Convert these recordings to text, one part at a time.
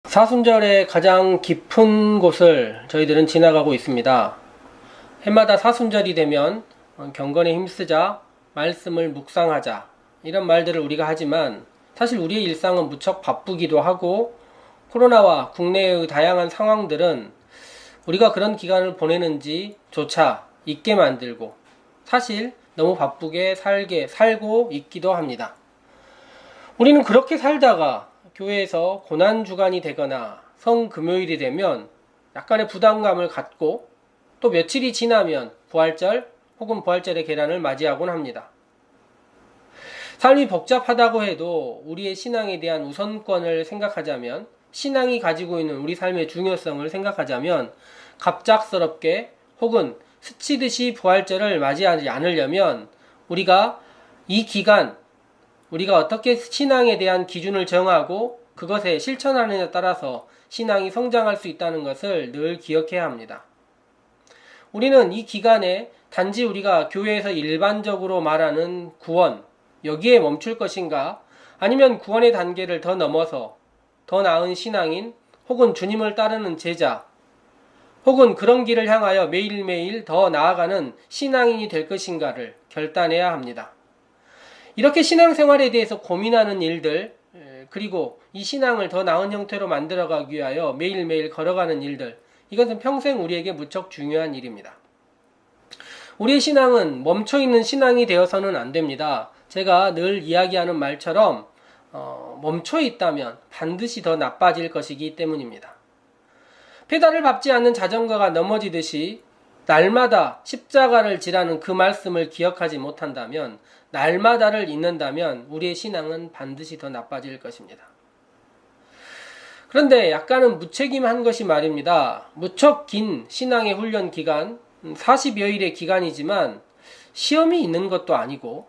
사순절의 가장 깊은 곳을 저희들은 지나가고 있습니다. 해마다 사순절이 되면 경건에 힘쓰자, 말씀을 묵상하자 이런 말들을 우리가 하지만 사실 우리의 일상은 무척 바쁘기도 하고 코로나와 국내의 다양한 상황들은 우리가 그런 기간을 보내는지 조차 잊게 만들고 사실 너무 바쁘게 살고 있기도 합니다. 우리는 그렇게 살다가 교회에서 고난주간이 되거나 성금요일이 되면 약간의 부담감을 갖고 또 며칠이 지나면 부활절 혹은 부활절의 계란을 맞이하곤 합니다. 삶이 복잡하다고 해도 우리의 신앙에 대한 우선권을 생각하자면, 신앙이 가지고 있는 우리 삶의 중요성을 생각하자면 갑작스럽게 혹은 스치듯이 부활절을 맞이하지 않으려면 우리가 이 기간 우리가 어떻게 신앙에 대한 기준을 정하고 그것에 실천하느냐에 따라서 신앙이 성장할 수 있다는 것을 늘 기억해야 합니다. 우리는 이 기간에 단지 우리가 교회에서 일반적으로 말하는 구원, 여기에 멈출 것인가? 아니면 구원의 단계를 더 넘어서 더 나은 신앙인 혹은 주님을 따르는 제자 혹은 그런 길을 향하여 매일매일 더 나아가는 신앙인이 될 것인가를 결단해야 합니다. 이렇게 신앙생활에 대해서 고민하는 일들, 그리고 이 신앙을 더 나은 형태로 만들어가기 위하여 매일매일 걸어가는 일들, 이것은 평생 우리에게 무척 중요한 일입니다. 우리의 신앙은 멈춰있는 신앙이 되어서는 안 됩니다. 제가 늘 이야기하는 말처럼 멈춰있다면 반드시 더 나빠질 것이기 때문입니다. 페달을 밟지 않는 자전거가 넘어지듯이 날마다 십자가를 지라는 그 말씀을 기억하지 못한다면, 날마다를 잊는다면 우리의 신앙은 반드시 더 나빠질 것입니다. 그런데 약간은 무책임한 것이 말입니다. 무척 긴 신앙의 훈련 기간, 40여일의 기간이지만 시험이 있는 것도 아니고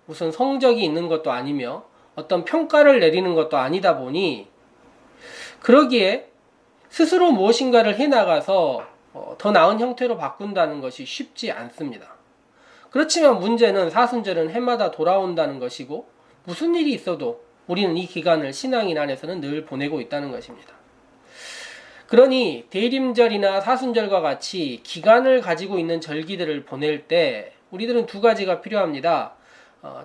무슨 성적이 있는 것도 아니며 어떤 평가를 내리는 것도 아니다 보니 그러기에 스스로 무엇인가를 해나가서 더 나은 형태로 바꾼다는 것이 쉽지 않습니다. 그렇지만 문제는 사순절은 해마다 돌아온다는 것이고 무슨 일이 있어도 우리는 이 기간을 신앙인 안에서는 늘 보내고 있다는 것입니다. 그러니 대림절이나 사순절과 같이 기간을 가지고 있는 절기들을 보낼 때 우리들은 두 가지가 필요합니다.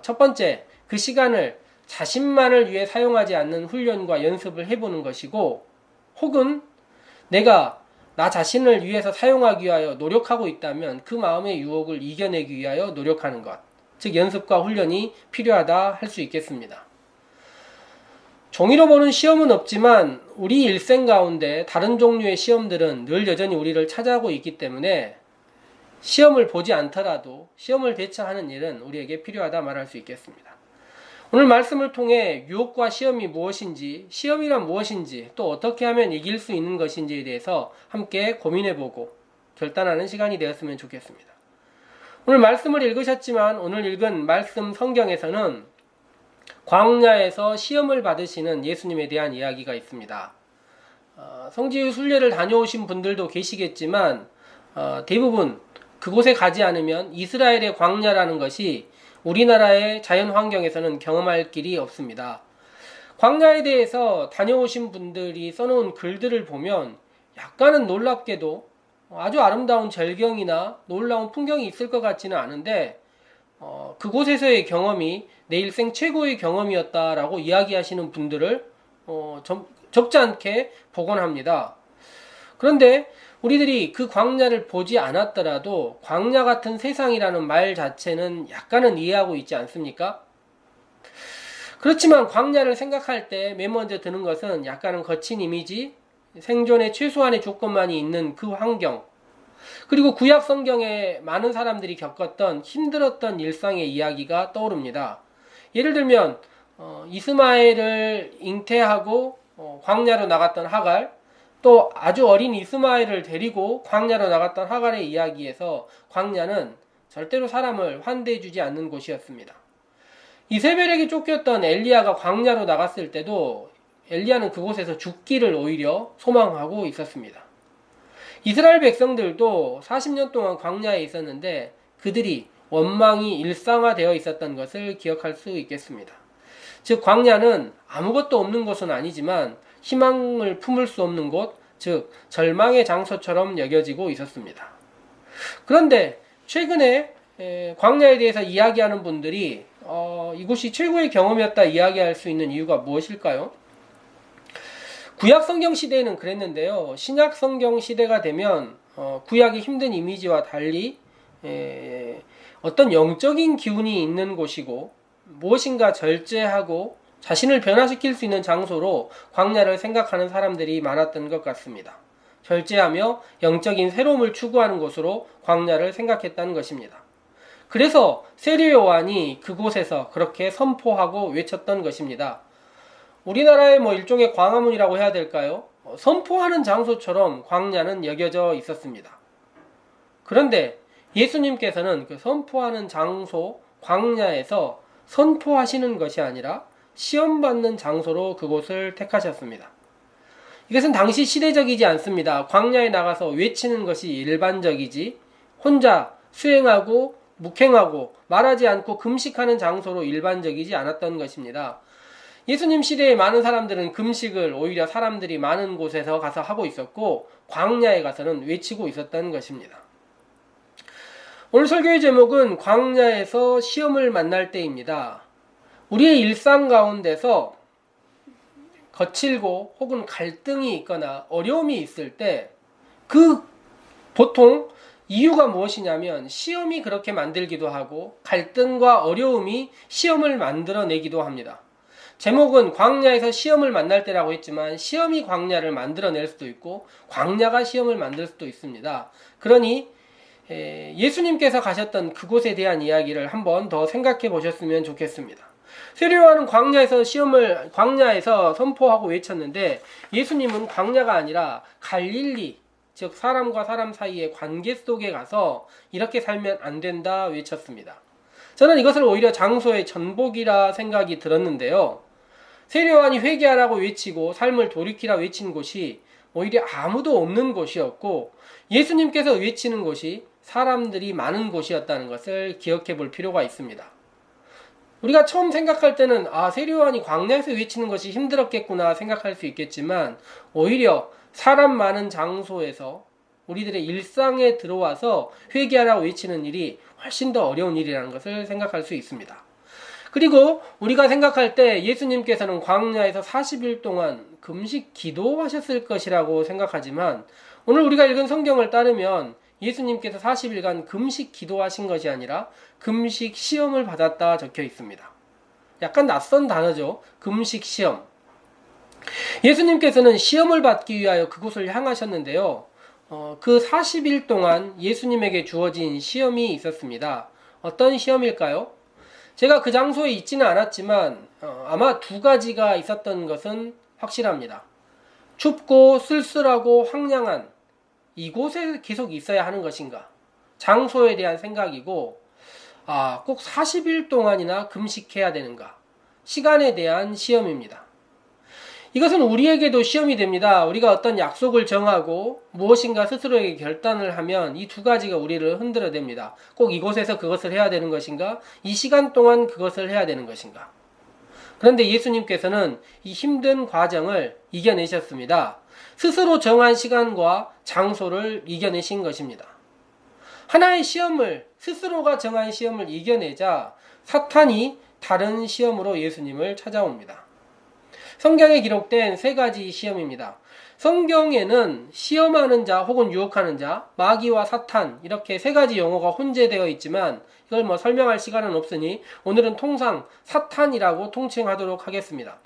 첫 번째, 그 시간을 자신만을 위해 사용하지 않는 훈련과 연습을 해보는 것이고, 혹은 내가 나 자신을 위해서 사용하기 위하여 노력하고 있다면 그 마음의 유혹을 이겨내기 위하여 노력하는 것, 즉 연습과 훈련이 필요하다 할 수 있겠습니다. 종이로 보는 시험은 없지만 우리 일생 가운데 다른 종류의 시험들은 늘 여전히 우리를 찾아오고 있기 때문에 시험을 보지 않더라도 시험을 대처하는 일은 우리에게 필요하다 말할 수 있겠습니다. 오늘 말씀을 통해 유혹과 시험이 무엇인지, 시험이란 무엇인지, 또 어떻게 하면 이길 수 있는 것인지에 대해서 함께 고민해보고 결단하는 시간이 되었으면 좋겠습니다. 오늘 말씀을 읽으셨지만 오늘 읽은 말씀 성경에서는 광야에서 시험을 받으시는 예수님에 대한 이야기가 있습니다. 성지의 순례를 다녀오신 분들도 계시겠지만 대부분 그곳에 가지 않으면 이스라엘의 광야라는 것이 우리나라의 자연 환경에서는 경험할 길이 없습니다. 광야에 대해서 다녀오신 분들이 써놓은 글들을 보면 약간은 놀랍게도 아주 아름다운 절경이나 놀라운 풍경이 있을 것 같지는 않은데 그곳에서의 경험이 내 일생 최고의 경험이었다라고 이야기하시는 분들을 적지 않게 보곤 합니다. 그런데 우리들이 그 광야를 보지 않았더라도 광야 같은 세상이라는 말 자체는 약간은 이해하고 있지 않습니까? 그렇지만 광야를 생각할 때 맨 먼저 드는 것은 약간은 거친 이미지, 생존의 최소한의 조건만이 있는 그 환경, 그리고 구약 성경에 많은 사람들이 겪었던 힘들었던 일상의 이야기가 떠오릅니다. 예를 들면 이스마엘을 잉태하고 광야로 나갔던 하갈, 또 아주 어린 이스마엘을 데리고 광야로 나갔던 하갈의 이야기에서 광야는 절대로 사람을 환대해주지 않는 곳이었습니다. 이세벨에게 쫓겼던 엘리야가 광야로 나갔을 때도 엘리야는 그곳에서 죽기를 오히려 소망하고 있었습니다. 이스라엘 백성들도 40년 동안 광야에 있었는데 그들이 원망이 일상화되어 있었던 것을 기억할 수 있겠습니다. 즉 광야는 아무것도 없는 곳은 아니지만 희망을 품을 수 없는 곳, 즉 절망의 장소처럼 여겨지고 있었습니다. 그런데 최근에 광야에 대해서 이야기하는 분들이 이곳이 최고의 경험이었다 이야기할 수 있는 이유가 무엇일까요? 구약 성경 시대에는 그랬는데요. 신약 성경 시대가 되면 구약의 힘든 이미지와 달리 어떤 영적인 기운이 있는 곳이고 무엇인가 절제하고 자신을 변화시킬 수 있는 장소로 광야를 생각하는 사람들이 많았던 것 같습니다. 절제하며 영적인 새로움을 추구하는 곳으로 광야를 생각했다는 것입니다. 그래서 세례 요한이 그곳에서 그렇게 선포하고 외쳤던 것입니다. 우리나라의 일종의 광화문이라고 해야 될까요? 선포하는 장소처럼 광야는 여겨져 있었습니다. 그런데 예수님께서는 그 선포하는 장소 광야에서 선포하시는 것이 아니라 시험받는 장소로 그곳을 택하셨습니다. 이것은 당시 시대적이지 않습니다. 광야에 나가서 외치는 것이 일반적이지 혼자 수행하고 묵행하고 말하지 않고 금식하는 장소로 일반적이지 않았던 것입니다. 예수님 시대에 많은 사람들은 금식을 오히려 사람들이 많은 곳에서 가서 하고 있었고 광야에 가서는 외치고 있었던 것입니다. 오늘 설교의 제목은 광야에서 시험을 만날 때입니다. 우리의 일상 가운데서 거칠고 혹은 갈등이 있거나 어려움이 있을 때 보통 이유가 무엇이냐면 시험이 그렇게 만들기도 하고 갈등과 어려움이 시험을 만들어내기도 합니다. 제목은 광야에서 시험을 만날 때라고 했지만 시험이 광야를 만들어낼 수도 있고 광야가 시험을 만들 수도 있습니다. 그러니 예수님께서 가셨던 그곳에 대한 이야기를 한번 더 생각해 보셨으면 좋겠습니다. 세례 요한은 광야에서 선포하고 외쳤는데 예수님은 광야가 아니라 갈릴리, 즉 사람과 사람 사이의 관계 속에 가서 이렇게 살면 안 된다 외쳤습니다. 저는 이것을 오히려 장소의 전복이라 생각이 들었는데요. 세례 요한이 회개하라고 외치고 삶을 돌이키라 외친 곳이 오히려 아무도 없는 곳이었고 예수님께서 외치는 곳이 사람들이 많은 곳이었다는 것을 기억해 볼 필요가 있습니다. 우리가 처음 생각할 때는 세례 요한이 광야에서 외치는 것이 힘들었겠구나 생각할 수 있겠지만 오히려 사람 많은 장소에서 우리들의 일상에 들어와서 회개하라고 외치는 일이 훨씬 더 어려운 일이라는 것을 생각할 수 있습니다. 그리고 우리가 생각할 때 예수님께서는 광야에서 40일 동안 금식 기도하셨을 것이라고 생각하지만 오늘 우리가 읽은 성경을 따르면 예수님께서 40일간 금식 기도하신 것이 아니라 금식 시험을 받았다 적혀 있습니다. 약간 낯선 단어죠. 금식 시험. 예수님께서는 시험을 받기 위하여 그곳을 향하셨는데요. 그 40일 동안 예수님에게 주어진 시험이 있었습니다. 어떤 시험일까요? 제가 그 장소에 있지는 않았지만 아마 두 가지가 있었던 것은 확실합니다. 춥고 쓸쓸하고 황량한 이곳에 계속 있어야 하는 것인가? 장소에 대한 생각이고 꼭 40일 동안이나 금식해야 되는가? 시간에 대한 시험입니다. 이것은 우리에게도 시험이 됩니다. 우리가 어떤 약속을 정하고 무엇인가 스스로에게 결단을 하면 이 두 가지가 우리를 흔들어댑니다. 꼭 이곳에서 그것을 해야 되는 것인가? 이 시간 동안 그것을 해야 되는 것인가? 그런데 예수님께서는 이 힘든 과정을 이겨내셨습니다. 스스로 정한 시간과 장소를 이겨내신 것입니다. 하나의 시험을, 스스로가 정한 시험을 이겨내자 사탄이 다른 시험으로 예수님을 찾아옵니다. 성경에 기록된 세 가지 시험입니다. 성경에는 시험하는 자 혹은 유혹하는 자, 마귀와 사탄 이렇게 세 가지 용어가 혼재되어 있지만 이걸 설명할 시간은 없으니 오늘은 통상 사탄이라고 통칭하도록 하겠습니다.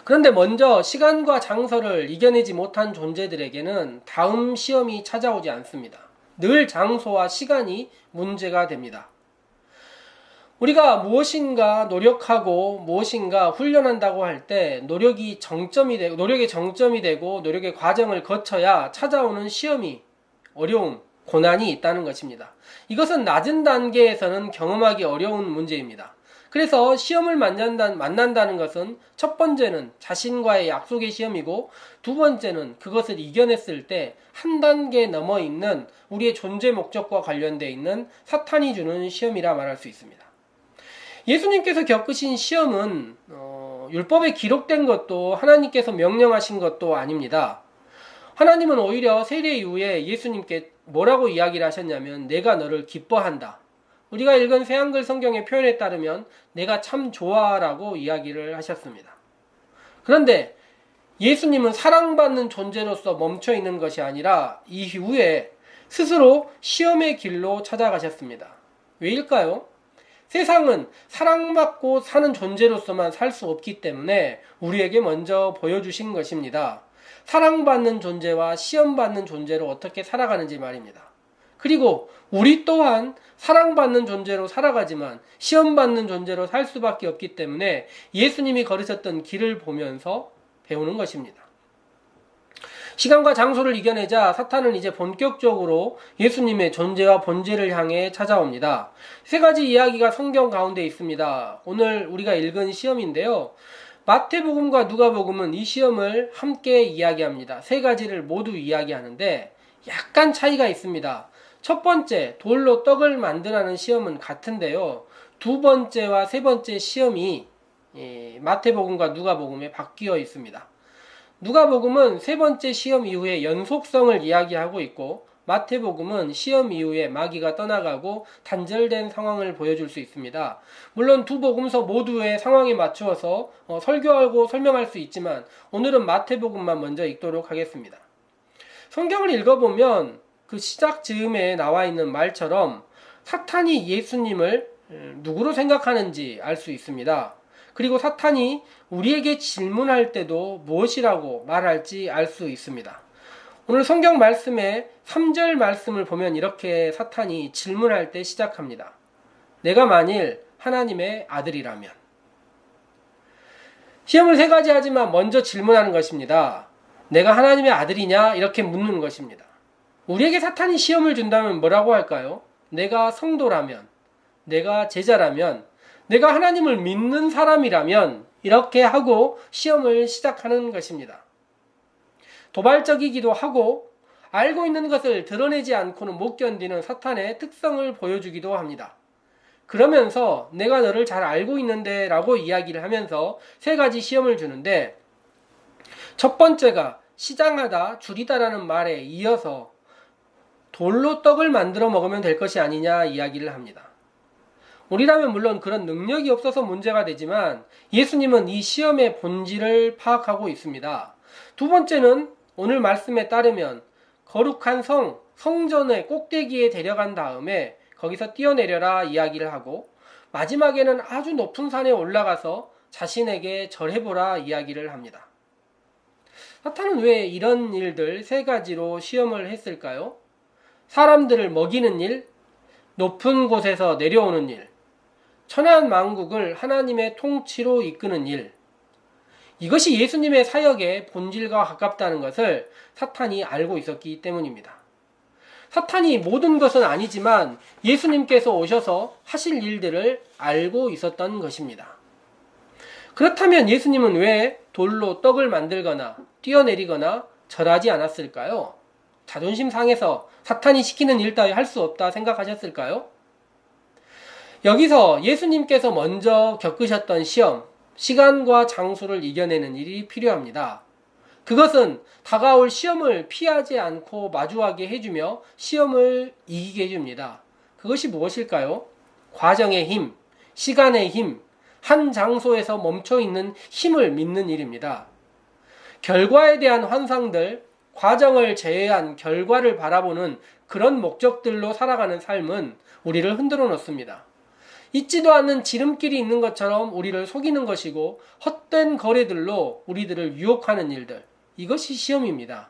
그런데 먼저 시간과 장소를 이겨내지 못한 존재들에게는 다음 시험이 찾아오지 않습니다. 늘 장소와 시간이 문제가 됩니다. 우리가 무엇인가 노력하고 무엇인가 훈련한다고 할 때 노력의 정점이 되고 노력의 과정을 거쳐야 찾아오는 시험이, 어려움, 고난이 있다는 것입니다. 이것은 낮은 단계에서는 경험하기 어려운 문제입니다. 그래서 시험을 만난다는 것은 첫 번째는 자신과의 약속의 시험이고 두 번째는 그것을 이겨냈을 때 한 단계 넘어 있는 우리의 존재 목적과 관련되어 있는 사탄이 주는 시험이라 말할 수 있습니다. 예수님께서 겪으신 시험은 율법에 기록된 것도 하나님께서 명령하신 것도 아닙니다. 하나님은 오히려 세례 이후에 예수님께 뭐라고 이야기를 하셨냐면 내가 너를 기뻐한다. 우리가 읽은 새한글 성경의 표현에 따르면 내가 참 좋아라고 이야기를 하셨습니다. 그런데 예수님은 사랑받는 존재로서 멈춰 있는 것이 아니라 이후에 스스로 시험의 길로 찾아가셨습니다. 왜일까요? 세상은 사랑받고 사는 존재로서만 살 수 없기 때문에 우리에게 먼저 보여주신 것입니다. 사랑받는 존재와 시험받는 존재로 어떻게 살아가는지 말입니다. 그리고 우리 또한 사랑받는 존재로 살아가지만 시험받는 존재로 살 수밖에 없기 때문에 예수님이 걸으셨던 길을 보면서 배우는 것입니다. 시간과 장소를 이겨내자 사탄은 이제 본격적으로 예수님의 존재와 본질을 향해 찾아옵니다. 세 가지 이야기가 성경 가운데 있습니다. 오늘 우리가 읽은 시험인데요. 마태복음과 누가복음은 이 시험을 함께 이야기합니다. 세 가지를 모두 이야기하는데 약간 차이가 있습니다. 첫 번째, 돌로 떡을 만드라는 시험은 같은데요. 두 번째와 세 번째 시험이 마태복음과 누가복음에 바뀌어 있습니다. 누가복음은 세 번째 시험 이후에 연속성을 이야기하고 있고 마태복음은 시험 이후에 마귀가 떠나가고 단절된 상황을 보여줄 수 있습니다. 물론 두 복음서 모두의 상황에 맞추어서 설교하고 설명할 수 있지만 오늘은 마태복음만 먼저 읽도록 하겠습니다. 성경을 읽어보면 그 시작 즈음에 나와 있는 말처럼 사탄이 예수님을 누구로 생각하는지 알 수 있습니다. 그리고 사탄이 우리에게 질문할 때도 무엇이라고 말할지 알 수 있습니다. 오늘 성경 말씀의 3절 말씀을 보면 이렇게 사탄이 질문할 때 시작합니다. 내가 만일 하나님의 아들이라면. 시험을 세 가지 하지만 먼저 질문하는 것입니다. 내가 하나님의 아들이냐? 이렇게 묻는 것입니다. 우리에게 사탄이 시험을 준다면 뭐라고 할까요? 내가 성도라면, 내가 제자라면, 내가 하나님을 믿는 사람이라면 이렇게 하고 시험을 시작하는 것입니다. 도발적이기도 하고 알고 있는 것을 드러내지 않고는 못 견디는 사탄의 특성을 보여주기도 합니다. 그러면서 내가 너를 잘 알고 있는데 라고 이야기를 하면서 세 가지 시험을 주는데 첫 번째가 시장하다 줄이다라는 말에 이어서 돌로 떡을 만들어 먹으면 될 것이 아니냐 이야기를 합니다. 우리라면 물론 그런 능력이 없어서 문제가 되지만 예수님은 이 시험의 본질을 파악하고 있습니다. 두 번째는 오늘 말씀에 따르면 거룩한 성전의 꼭대기에 데려간 다음에 거기서 뛰어내려라 이야기를 하고 마지막에는 아주 높은 산에 올라가서 자신에게 절해보라 이야기를 합니다. 사탄은 왜 이런 일들 세 가지로 시험을 했을까요? 사람들을 먹이는 일, 높은 곳에서 내려오는 일, 천한 만국을 하나님의 통치로 이끄는 일. 이것이 예수님의 사역의 본질과 가깝다는 것을 사탄이 알고 있었기 때문입니다. 사탄이 모든 것은 아니지만 예수님께서 오셔서 하실 일들을 알고 있었던 것입니다. 그렇다면 예수님은 왜 돌로 떡을 만들거나 뛰어내리거나 절하지 않았을까요? 자존심 상해서 사탄이 시키는 일 따위 할 수 없다 생각하셨을까요? 여기서 예수님께서 먼저 겪으셨던 시험, 시간과 장소를 이겨내는 일이 필요합니다. 그것은 다가올 시험을 피하지 않고 마주하게 해주며 시험을 이기게 해줍니다. 그것이 무엇일까요? 과정의 힘, 시간의 힘, 한 장소에서 멈춰있는 힘을 믿는 일입니다. 결과에 대한 환상들, 과정을 제외한 결과를 바라보는 그런 목적들로 살아가는 삶은 우리를 흔들어 놓습니다. 있지도 않는 지름길이 있는 것처럼 우리를 속이는 것이고 헛된 거래들로 우리들을 유혹하는 일들, 이것이 시험입니다.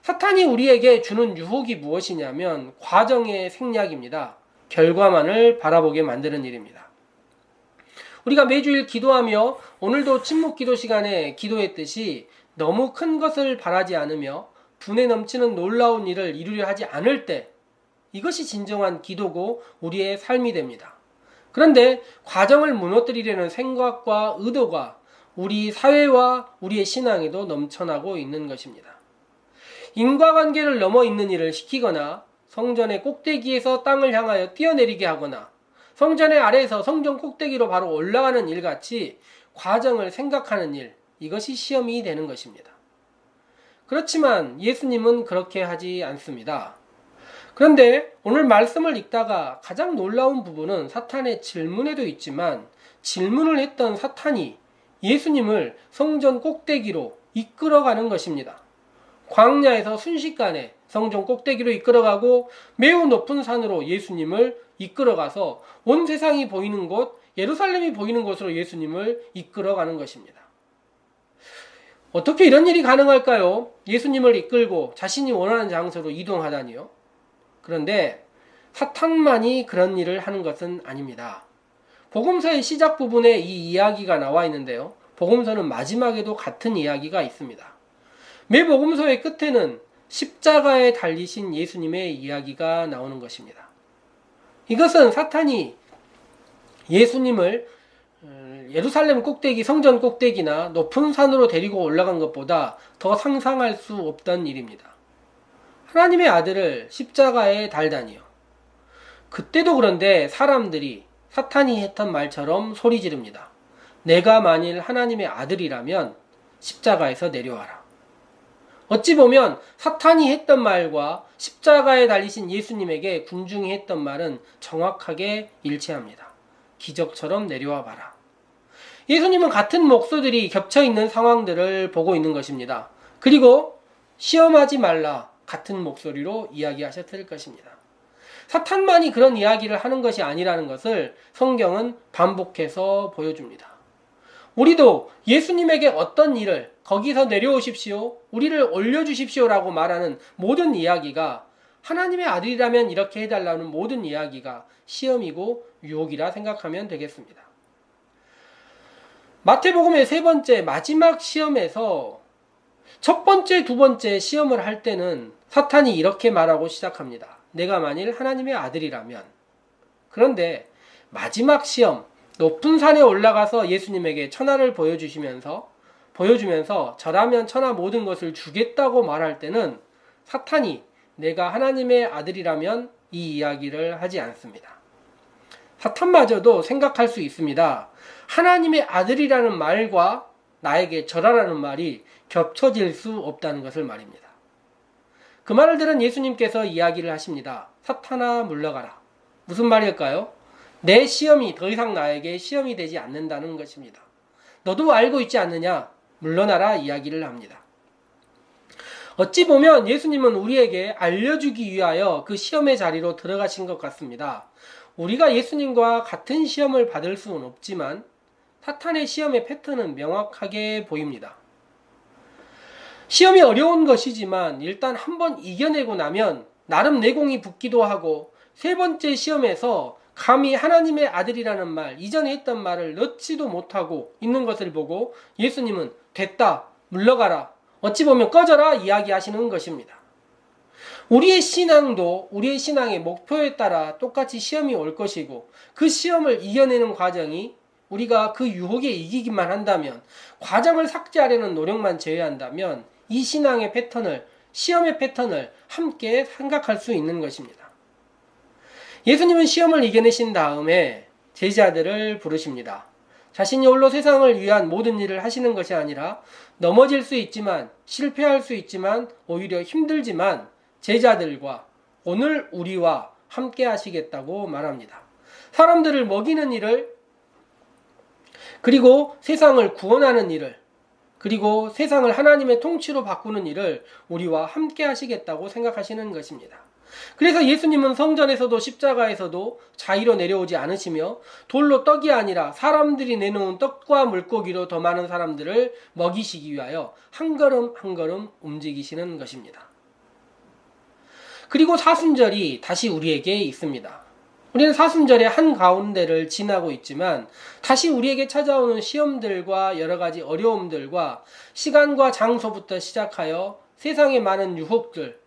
사탄이 우리에게 주는 유혹이 무엇이냐면 과정의 생략입니다. 결과만을 바라보게 만드는 일입니다. 우리가 매주일 기도하며 오늘도 침묵 기도 시간에 기도했듯이 너무 큰 것을 바라지 않으며 분에 넘치는 놀라운 일을 이루려 하지 않을 때 이것이 진정한 기도고 우리의 삶이 됩니다. 그런데 과정을 무너뜨리려는 생각과 의도가 우리 사회와 우리의 신앙에도 넘쳐나고 있는 것입니다. 인과관계를 넘어 있는 일을 시키거나 성전의 꼭대기에서 땅을 향하여 뛰어내리게 하거나 성전의 아래에서 성전 꼭대기로 바로 올라가는 일같이 과정을 생각하는 일, 이것이 시험이 되는 것입니다. 그렇지만 예수님은 그렇게 하지 않습니다. 그런데 오늘 말씀을 읽다가 가장 놀라운 부분은 사탄의 질문에도 있지만, 질문을 했던 사탄이 예수님을 성전 꼭대기로 이끌어가는 것입니다. 광야에서 순식간에 성전 꼭대기로 이끌어가고 매우 높은 산으로 예수님을 이끌어가서 온 세상이 보이는 곳, 예루살렘이 보이는 곳으로 예수님을 이끌어가는 것입니다. 어떻게 이런 일이 가능할까요? 예수님을 이끌고 자신이 원하는 장소로 이동하다니요. 그런데 사탄만이 그런 일을 하는 것은 아닙니다. 복음서의 시작 부분에 이 이야기가 나와 있는데요. 복음서는 마지막에도 같은 이야기가 있습니다. 매 복음서의 끝에는 십자가에 달리신 예수님의 이야기가 나오는 것입니다. 이것은 사탄이 예수님을 예루살렘 꼭대기, 성전 꼭대기나 높은 산으로 데리고 올라간 것보다 더 상상할 수 없던 일입니다. 하나님의 아들을 십자가에 달다니요. 그때도 그런데 사람들이 사탄이 했던 말처럼 소리 지릅니다. 내가 만일 하나님의 아들이라면 십자가에서 내려와라. 어찌 보면 사탄이 했던 말과 십자가에 달리신 예수님에게 군중이 했던 말은 정확하게 일치합니다. 기적처럼 내려와 봐라. 예수님은 같은 목소들이 겹쳐있는 상황들을 보고 있는 것입니다. 그리고 시험하지 말라 같은 목소리로 이야기하셨을 것입니다. 사탄만이 그런 이야기를 하는 것이 아니라는 것을 성경은 반복해서 보여줍니다. 우리도 예수님에게 어떤 일을 거기서 내려오십시오, 우리를 올려주십시오라고 말하는 모든 이야기가, 하나님의 아들이라면 이렇게 해달라는 모든 이야기가 시험이고 유혹이라 생각하면 되겠습니다. 마태복음의 세 번째 마지막 시험에서 첫 번째, 두 번째 시험을 할 때는 사탄이 이렇게 말하고 시작합니다. 내가 만일 하나님의 아들이라면. 그런데 마지막 시험, 높은 산에 올라가서 예수님에게 천하를 보여주면서 저라면 천하 모든 것을 주겠다고 말할 때는 사탄이 내가 하나님의 아들이라면 이 이야기를 하지 않습니다. 사탄마저도 생각할 수 있습니다. 하나님의 아들이라는 말과 나에게 절하라는 말이 겹쳐질 수 없다는 것을 말입니다. 그 말을 들은 예수님께서 이야기를 하십니다. 사탄아 물러가라. 무슨 말일까요? 내 시험이 더 이상 나에게 시험이 되지 않는다는 것입니다. 너도 알고 있지 않느냐? 물러나라 이야기를 합니다. 어찌 보면 예수님은 우리에게 알려주기 위하여 그 시험의 자리로 들어가신 것 같습니다. 우리가 예수님과 같은 시험을 받을 수는 없지만 사탄의 시험의 패턴은 명확하게 보입니다. 시험이 어려운 것이지만 일단 한번 이겨내고 나면 나름 내공이 붙기도 하고, 세 번째 시험에서 감히 하나님의 아들이라는 말, 이전에 했던 말을 넣지도 못하고 있는 것을 보고 예수님은 됐다, 물러가라, 어찌 보면 꺼져라 이야기하시는 것입니다. 우리의 신앙도 우리의 신앙의 목표에 따라 똑같이 시험이 올 것이고, 그 시험을 이겨내는 과정이 우리가 그 유혹에 이기기만 한다면, 과정을 삭제하려는 노력만 제외한다면 이 신앙의 패턴을, 시험의 패턴을 함께 생각할 수 있는 것입니다. 예수님은 시험을 이겨내신 다음에 제자들을 부르십니다. 자신이 홀로 세상을 위한 모든 일을 하시는 것이 아니라 넘어질 수 있지만, 실패할 수 있지만, 오히려 힘들지만 제자들과 오늘 우리와 함께 하시겠다고 말합니다. 사람들을 먹이는 일을, 그리고 세상을 구원하는 일을, 그리고 세상을 하나님의 통치로 바꾸는 일을 우리와 함께 하시겠다고 생각하시는 것입니다. 그래서 예수님은 성전에서도 십자가에서도 자의로 내려오지 않으시며 돌로 떡이 아니라 사람들이 내놓은 떡과 물고기로 더 많은 사람들을 먹이시기 위하여 한 걸음 한 걸음 움직이시는 것입니다. 그리고 사순절이 다시 우리에게 있습니다. 우리는 사순절의 한가운데를 지나고 있지만 다시 우리에게 찾아오는 시험들과 여러 가지 어려움들과 시간과 장소부터 시작하여 세상의 많은 유혹들,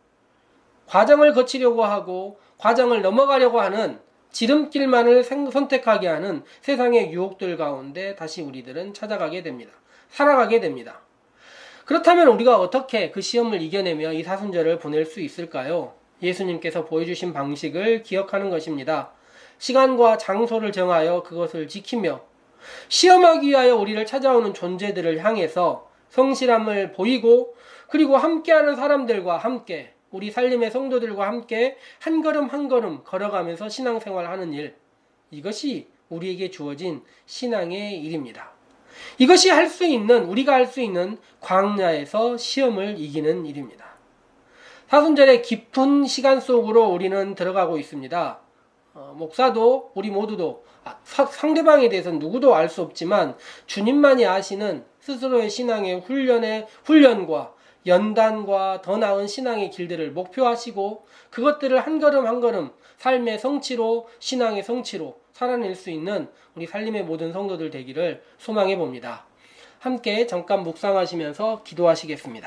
과정을 거치려고 하고 과정을 넘어가려고 하는 지름길만을 선택하게 하는 세상의 유혹들 가운데 다시 우리들은 찾아가게 됩니다. 살아가게 됩니다. 그렇다면 우리가 어떻게 그 시험을 이겨내며 이 사순절을 보낼 수 있을까요? 예수님께서 보여주신 방식을 기억하는 것입니다. 시간과 장소를 정하여 그것을 지키며 시험하기 위하여 우리를 찾아오는 존재들을 향해서 성실함을 보이고, 그리고 함께하는 사람들과 함께, 우리 살림의 성도들과 함께 한 걸음 한 걸음 걸어가면서 신앙생활하는 일, 이것이 우리에게 주어진 신앙의 일입니다. 이것이 우리가 할 수 있는 광야에서 시험을 이기는 일입니다. 사순절의 깊은 시간 속으로 우리는 들어가고 있습니다. 목사도 우리 모두도 상대방에 대해서는 누구도 알 수 없지만 주님만이 아시는 스스로의 신앙의 훈련과 연단과 더 나은 신앙의 길들을 목표하시고, 그것들을 한 걸음 한 걸음 삶의 성취로, 신앙의 성취로 살아낼 수 있는 우리 살림의 모든 성도들 되기를 소망해 봅니다. 함께 잠깐 묵상하시면서 기도하시겠습니다.